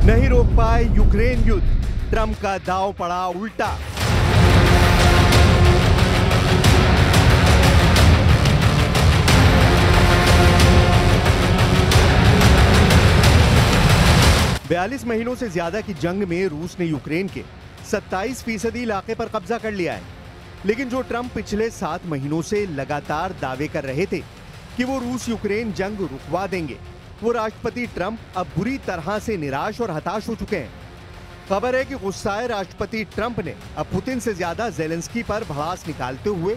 नहीं रोक पाए यूक्रेन युद्ध, ट्रंप का दांव पड़ा उल्टा। बयालीस महीनों से ज्यादा की जंग में रूस ने यूक्रेन के 27% इलाके पर कब्जा कर लिया है। लेकिन जो ट्रंप पिछले 7 महीनों से लगातार दावे कर रहे थे कि वो रूस यूक्रेन जंग रुकवा देंगे, वो राष्ट्रपति ट्रंप अब बुरी तरह से निराश और हताश हो चुके हैं। खबर है कि गुस्साए राष्ट्रपति ट्रंप ने अब पुतिन से ज्यादा जेलेंस्की पर भड़ास निकालते हुए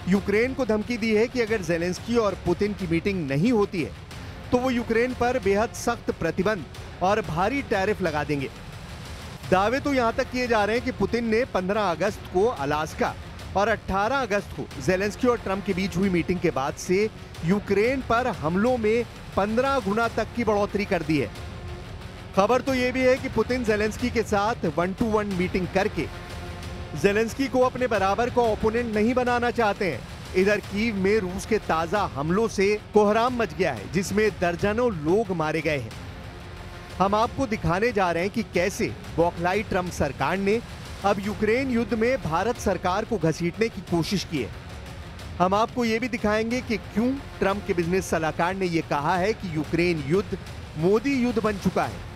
यूक्रेन को धमकी दी है कि अगर जेलेंस्की और पुतिन की मीटिंग नहीं होती है तो वो यूक्रेन पर बेहद सख्त प्रतिबंध और भारी टैरिफ लगा देंगे। दावे तो यहां तक किए जा रहे हैं कि पुतिन ने 15 अगस्त को अलास्का और 18 अगस्त को जेलेंस्की और ट्रंप के बीच हुई मीटिंग के बाद से यूक्रेन पर हमलों में 15 गुना तक की बढ़ोतरी कर दी है। खबर तो यह भी है कि पुतिन जेलेंस्की के साथ 1-to-1 मीटिंग करके जेलेंस्की को अपने बराबर का ओपोनेंट नहीं बनाना चाहते हैं। इधर कीव में रूस के ताजा हमलों से कोहराम मच गया है, जिसमें दर्जनों लोग मारे गए हैं। हम आपको दिखाने जा रहे हैं कि कैसे बौखलाई ट्रंप सरकार ने अब यूक्रेन युद्ध में भारत सरकार को घसीटने की कोशिश की है। हम आपको यह भी दिखाएंगे कि क्यों ट्रंप के बिजनेस सलाहकार ने यह कहा है कि यूक्रेन युद्ध मोदी युद्ध बन चुका है।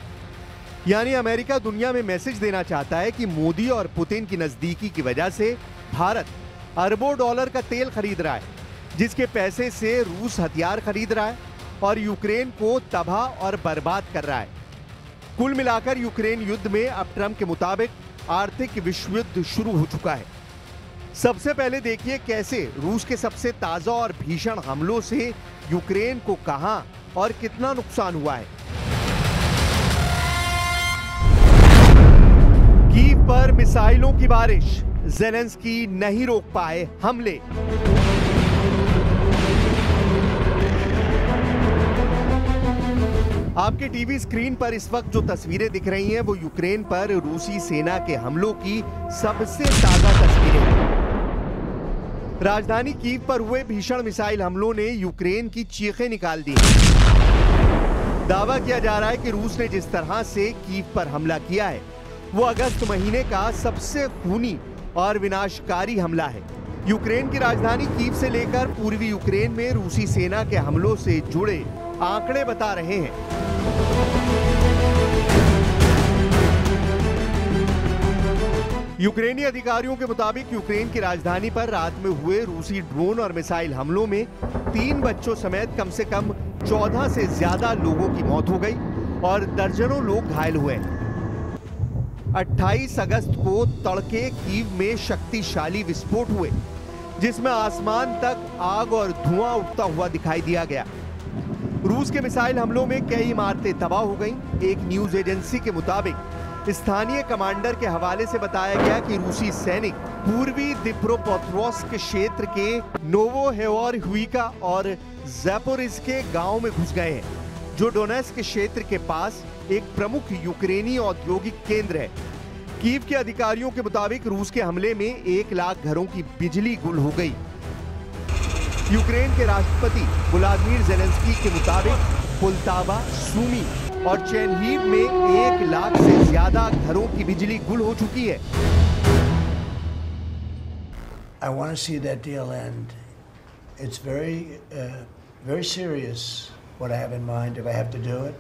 यानी अमेरिका दुनिया में मैसेज देना चाहता है कि मोदी और पुतिन की नजदीकी की वजह से भारत अरबों डॉलर का तेल खरीद रहा है, जिसके पैसे से रूस हथियार खरीद रहा है और यूक्रेन को तबाह और बर्बाद कर रहा है। कुल मिलाकर यूक्रेन युद्ध में अब ट्रंप के मुताबिक आर्थिक विश्व युद्ध शुरू हो चुका है। सबसे पहले देखिए कैसे रूस के सबसे ताजा और भीषण हमलों से यूक्रेन को कहां और कितना नुकसान हुआ है। कीव पर मिसाइलों की बारिश, जेलेंस्की नहीं रोक पाए हमले। आपके टीवी स्क्रीन पर इस वक्त जो तस्वीरें दिख रही हैं वो यूक्रेन पर रूसी सेना के हमलों की सबसे ताजा तस्वीरें हैं। राजधानी कीव पर हुए भीषण मिसाइल हमलों ने यूक्रेन की चीखें निकाल दी। दावा किया जा रहा है कि रूस ने जिस तरह से कीव पर हमला किया है वो अगस्त महीने का सबसे खूनी और विनाशकारी हमला है। यूक्रेन की राजधानी कीव से लेकर पूर्वी यूक्रेन में रूसी सेना के हमलों से जुड़े आंकड़े बता रहे हैं। यूक्रेनी अधिकारियों के मुताबिक यूक्रेन की राजधानी पर रात में हुए रूसी ड्रोन और मिसाइल हमलों में 3 बच्चों समेत कम से कम 14 से ज्यादा लोगों की मौत हो गई और दर्जनों लोग घायल हुए। 28 अगस्त को तड़के कीव में शक्तिशाली विस्फोट हुए, जिसमें आसमान तक आग और धुआं उठता हुआ दिखाई दिया गया। रूस के मिसाइल हमलों में कई इमारतें तबाह हो गईं। एक न्यूज एजेंसी के मुताबिक स्थानीय कमांडर के हवाले से बताया गया कि रूसी सैनिक पूर्वी दिप्रोपेट्रोव्स्क क्षेत्र के नोवोहेओरहुइका और ज़ैपोरिज़्के गांव में घुस गए हैं, जो डोनेत्स्क क्षेत्र के पास एक प्रमुख यूक्रेनी औद्योगिक केंद्र है। कीव के अधिकारियों के मुताबिक रूस के हमले में 1 लाख घरों की बिजली गुल हो गई। यूक्रेन के राष्ट्रपति व्लादिमीर ज़ेलेंस्की के मुताबिक पोल्टावा, सूमी और चेरनीहिव में 1 लाख से ज्यादा घरों की बिजली गुल हो चुकी है। I want to see that deal end. It's very serious what I have in mind if I have to do it,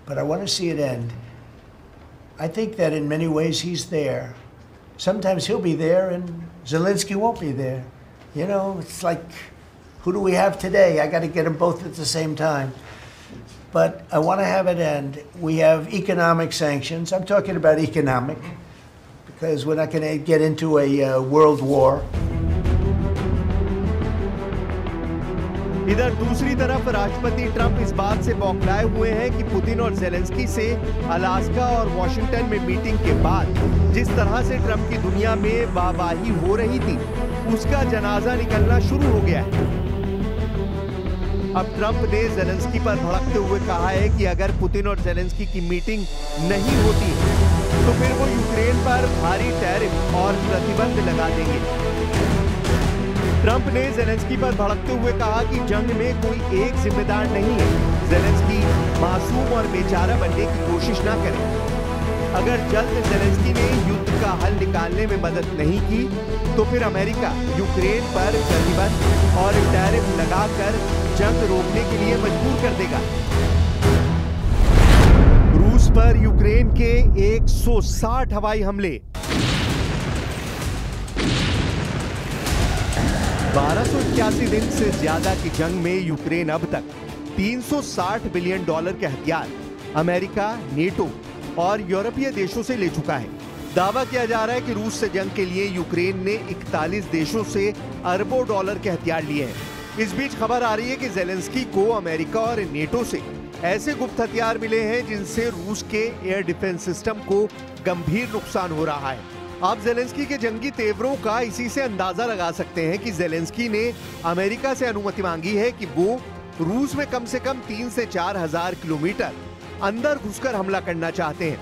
but I want to see it end. I think that in many ways he's there. Sometimes he'll be there and Zelensky won't be there. You know, it's like, who do we have today? I got to get them both at the same time. But I want to have it end. We have economic sanctions. I'm talking about economic, because we're not going to get into a world war. इधर दूसरी तरफ राष्ट्रपति Trump इस बात से बौखलाए हुए हैं कि पुतिन और जेलेंस्की से अलास्का और वॉशिंगटन में मीटिंग के बाद जिस तरह से ट्रंप की दुनिया में वाहवाही हो रही थी, उसका जनाजा निकलना शुरू हो गया है। अब ट्रंप ने जेलेंस्की पर भड़कते हुए कहा है कि अगर पुतिन और जेलेंस्की की मीटिंग नहीं होती तो फिर वो यूक्रेन पर भारी टैरिफ और प्रतिबंध लगा देंगे। ट्रंप ने जेलेंस्की पर भड़कते हुए कहा कि जंग में कोई एक जिम्मेदार नहीं है, जेलेंस्की मासूम और बेचारा बनने की कोशिश ना करे। अगर जल्द ज़ेलेंस्की ने युद्ध का हल निकालने में मदद नहीं की तो फिर अमेरिका यूक्रेन पर प्रतिबंध और टैरिफ लगाकर जंग रोकने के लिए मजबूर कर देगा। रूस पर यूक्रेन के 160 हवाई हमले, 1281 दिन से ज्यादा की जंग में यूक्रेन अब तक $360 बिलियन के हथियार अमेरिका, नेटो और यूरोपीय देशों से ले चुका है। दावा किया जा रहा है कि रूस से जंग के लिए यूक्रेन ने 41 देशों से अरबों डॉलर के हथियार लिए हैं। इस बीच खबर आ रही है कि ज़ेलेंस्की को अमेरिका और नेटो से ऐसे गुप्त हथियार मिले हैं जिनसे रूस के एयर डिफेंस सिस्टम को गंभीर नुकसान हो रहा है। आप ज़ेलेंस्की के जंगी तेवरों का इसी से अंदाजा लगा सकते हैं कि ज़ेलेंस्की ने अमेरिका से अनुमति मांगी है कि वो रूस में कम से कम 3 से 4 हजार किलोमीटर अंदर घुसकर हमला करना चाहते हैं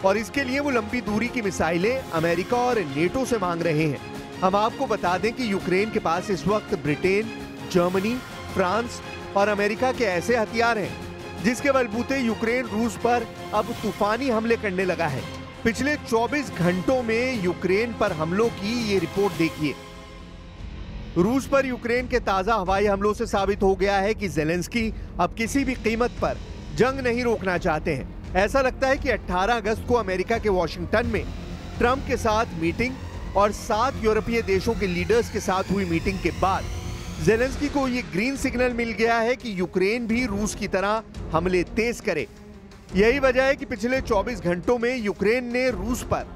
और इसके लिए वो लंबी दूरी की मिसाइलें अमेरिका और नेटो से मांग रहे हैं। हम आपको बता दें कि यूक्रेन के पास इस वक्त ब्रिटेन, जर्मनी, फ्रांस और अमेरिका के ऐसे हथियार हैं जिसके बलबूते यूक्रेन रूस पर अब तूफानी हमले करने लगा है। पिछले 24 घंटों में यूक्रेन पर हमलों की ये रिपोर्ट देखिए। रूस पर यूक्रेन के ताजा हवाई हमलों से साबित हो गया है कि ज़ेलेंस्की अब किसी भी कीमत पर जंग नहीं रोकना चाहते हैं। ऐसा लगता है कि 18 अगस्त को अमेरिका के वॉशिंगटन में ट्रंप के साथ मीटिंग और 7 यूरोपीय देशों के लीडर्स के साथ हुई मीटिंग के बाद ज़ेलेंस्की को ये ग्रीन सिग्नल मिल गया है कि यूक्रेन भी रूस की तरह हमले तेज करे। यही वजह है कि पिछले 24 घंटों में यूक्रेन ने रूस पर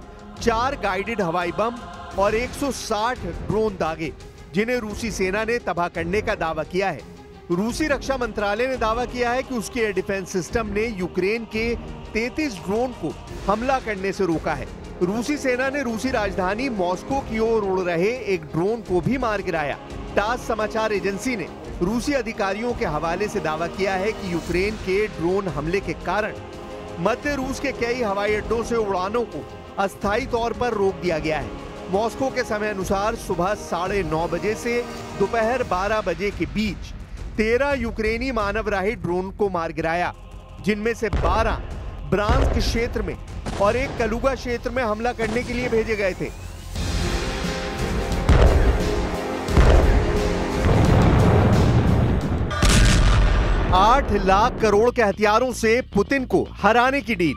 4 गाइडेड हवाई बम और 160 ड्रोन दागे, जिन्हें रूसी सेना ने तबाह करने का दावा किया है। रूसी रक्षा मंत्रालय ने दावा किया है कि उसके एयर डिफेंस सिस्टम ने यूक्रेन के 33 ड्रोन को हमला करने से रोका है। रूसी सेना ने रूसी राजधानी मॉस्को की ओर उड़ रहे एक ड्रोन को भी मार गिराया। टास समाचार एजेंसी ने रूसी अधिकारियों के हवाले से दावा किया है कि यूक्रेन के ड्रोन हमले के कारण मध्य रूस के कई हवाई अड्डों से उड़ानों को अस्थायी तौर पर रोक दिया गया है। मॉस्को के समय अनुसार सुबह 9:30 बजे से दोपहर 12 बजे के बीच 13 यूक्रेनी मानवराही ड्रोन को मार गिराया, जिनमें से 12 ब्रांस्क क्षेत्र में और एक कलुगा क्षेत्र में हमला करने के लिए भेजे गए थे। $8 लाख करोड़ के हथियारों से पुतिन को हराने की डील।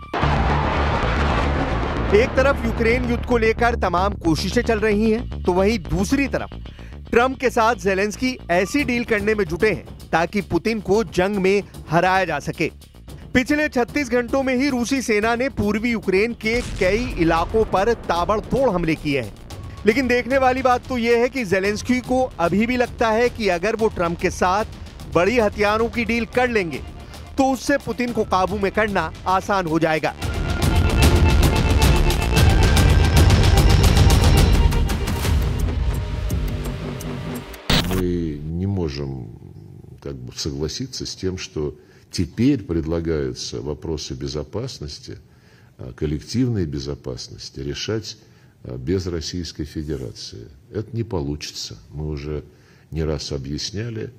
एक तरफ यूक्रेन युद्ध को लेकर तमाम कोशिशें चल रही हैं, तो वहीं दूसरी तरफ ट्रंप के साथ ज़ेलेंस्की ऐसी डील करने में जुटे हैं ताकि पुतिन को जंग में हराया जा सके। पिछले 36 घंटों में ही रूसी सेना ने पूर्वी यूक्रेन के कई इलाकों पर ताबड़तोड़ हमले किए हैं। लेकिन देखने वाली बात तो यह है कि ज़ेलेंस्की को अभी भी लगता है कि अगर वो ट्रंप के साथ बड़ी हथियारों की डील कर लेंगे तो उससे पुतिन को काबू में करना आसान हो जाएगा। Мы не можем согласиться с тем, что теперь предлагаются вопросы безопасности, коллективной безопасности решать без Российской Федерации. Это не получится. Мы уже не раз объясняли,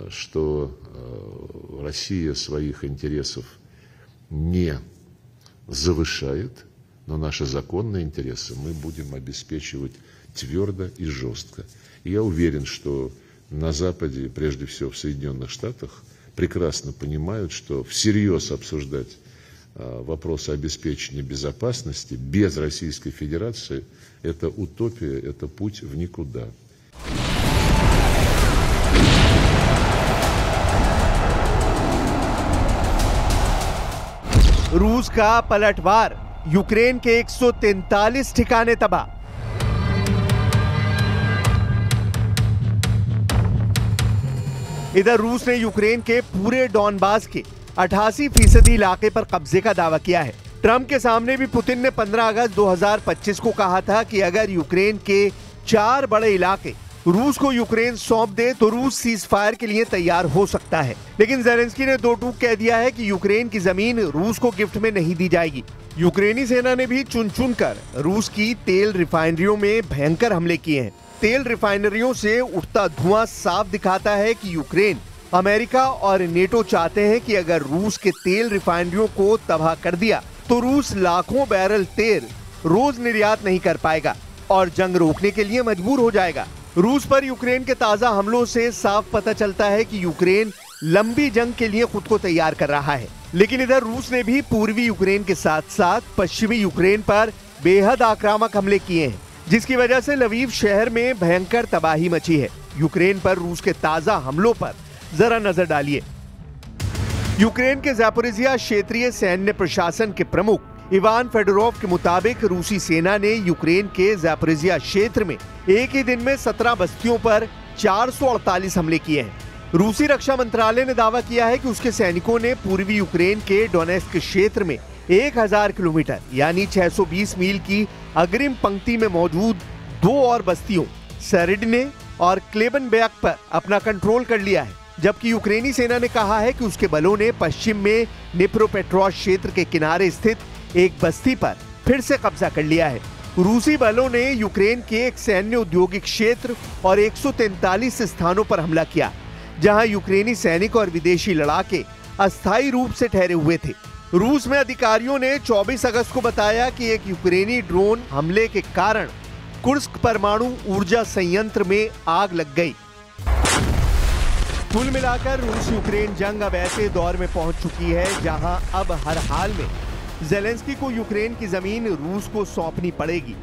что Россия своих интересов не завышает, но наши законные интересы мы будем обеспечивать твердо и жестко. И я уверен, что на Западе, прежде всего в Соединенных Штатах, прекрасно понимают, что всерьез обсуждать вопросы обеспечения безопасности без Российской Федерации – это утопия, это путь в никуда. रूस का पलटवार, यूक्रेन के 143 ठिकाने तबाह। इधर रूस ने यूक्रेन के पूरे डॉनबास के 88% इलाके पर कब्जे का दावा किया है। ट्रंप के सामने भी पुतिन ने 15 अगस्त 2025 को कहा था कि अगर यूक्रेन के 4 बड़े इलाके रूस को यूक्रेन सौंप दे तो रूस सीज फायर के लिए तैयार हो सकता है। लेकिन ज़ेलेंस्की ने 2 टूक कह दिया है कि यूक्रेन की जमीन रूस को गिफ्ट में नहीं दी जाएगी। यूक्रेनी सेना ने भी चुन चुनकर रूस की तेल रिफाइनरियों में भयंकर हमले किए हैं। तेल रिफाइनरियों से उठता धुआं साफ दिखाता है कि यूक्रेन, अमेरिका और नेटो चाहते हैं कि अगर रूस के तेल रिफाइनरियों को तबाह कर दिया तो रूस लाखों बैरल तेल रोज निर्यात नहीं कर पाएगा और जंग रोकने के लिए मजबूर हो जाएगा। रूस पर यूक्रेन के ताजा हमलों से साफ पता चलता है कि यूक्रेन लंबी जंग के लिए खुद को तैयार कर रहा है। लेकिन इधर रूस ने भी पूर्वी यूक्रेन के साथ साथ पश्चिमी यूक्रेन पर बेहद आक्रामक हमले किए हैं, जिसकी वजह से लवीव शहर में भयंकर तबाही मची है। यूक्रेन पर रूस के ताजा हमलों पर जरा नजर डालिए। यूक्रेन के ज़ैपोरिज़िया क्षेत्रीय सैन्य प्रशासन के प्रमुख इवान फेडोरोव के मुताबिक रूसी सेना ने यूक्रेन के ज़ैपोरिज़िया क्षेत्र में एक ही दिन में 17 बस्तियों पर 448 हमले किए हैं। रूसी रक्षा मंत्रालय ने दावा किया है कि उसके सैनिकों ने पूर्वी यूक्रेन के डोनेस्क क्षेत्र में 1000 किलोमीटर यानी 620 मील की अग्रिम पंक्ति में मौजूद 2 और बस्तियों सेरिडने और क्लेबनबेक पर अपना कंट्रोल कर लिया है, जबकि यूक्रेनी सेना ने कहा है कि उसके बलों ने पश्चिम में निप्रोपेट्रोव्स्क क्षेत्र के किनारे स्थित एक बस्ती पर फिर से कब्जा कर लिया है। रूसी बलों ने यूक्रेन के एक सैन्य औद्योगिक क्षेत्र और 143 स्थानों पर हमला किया, जहां यूक्रेनी सैनिक और विदेशी लड़ाके अस्थायी रूप से ठहरे हुए थे। रूस में अधिकारियों ने 24 अगस्त को बताया कि एक यूक्रेनी ड्रोन हमले के कारण कुर्स्क परमाणु ऊर्जा संयंत्र में आग लग गई। कुल मिलाकर रूस यूक्रेन जंग अब ऐसे दौर में पहुंच चुकी है जहां अब हर हाल में ज़ेलेंस्की को यूक्रेन की जमीन रूस को सौंपनी पड़ेगी,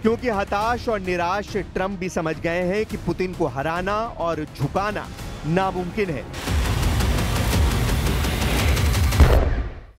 क्योंकि हताश और निराश ट्रंप भी समझ गए हैं कि पुतिन को हराना और झुकाना नामुमकिन है।